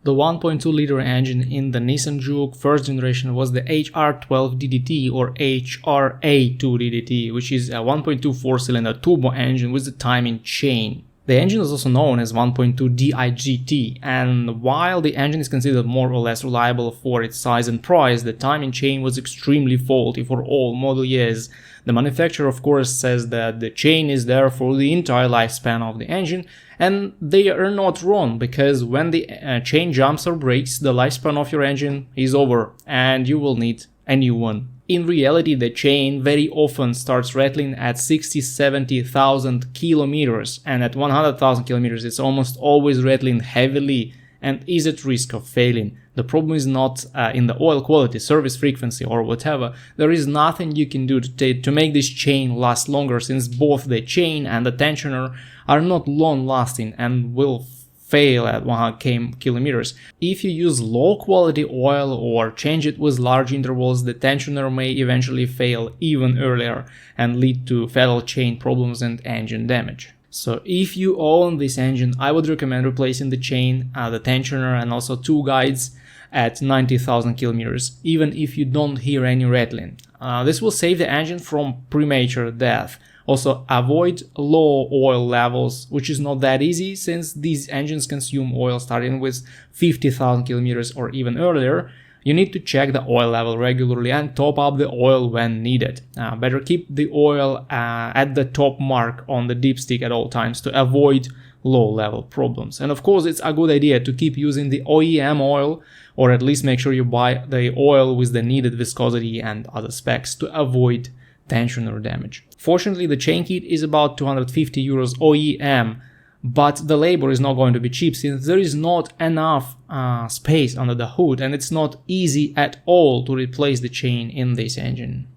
The 1.2-liter engine in the Nissan Juke first generation was the HR12 DDT or HRA2 DDT, which is a 1.2 4-cylinder turbo engine with the timing chain. The engine is also known as 1.2 DIGT, and while the engine is considered more or less reliable for its size and price, the timing chain was extremely faulty for all model years. The manufacturer of course says that the chain is there for the entire lifespan of the engine, and they are not wrong, because when the chain jumps or breaks, the lifespan of your engine is over and you will need a new one. In reality, the chain very often starts rattling at 60-70,000 kilometers, and at 100,000 kilometers it's almost always rattling heavily and is at risk of failing. The problem is not in the oil quality, service frequency or whatever. There is nothing you can do to make this chain last longer, since both the chain and the tensioner are not long lasting and will fail at 100 kilometers. If you use low quality oil or change it with large intervals, the tensioner may eventually fail even earlier and lead to fatal chain problems and engine damage. So if you own this engine, I would recommend replacing the chain, the tensioner and also two guides at 90,000 kilometers, even if you don't hear any rattling. This will save the engine from premature death. Also, avoid low oil levels, which is not that easy since these engines consume oil starting with 50,000 kilometers or even earlier. You need to check the oil level regularly and top up the oil when needed. Better keep the oil at the top mark on the dipstick at all times to avoid low level problems. And of course, it's a good idea to keep using the OEM oil, or at least make sure you buy the oil with the needed viscosity and other specs to avoid tensioner damage. Fortunately, the chain kit is about 250 euros OEM, but the labor is not going to be cheap since there is not enough space under the hood and it's not easy at all to replace the chain in this engine.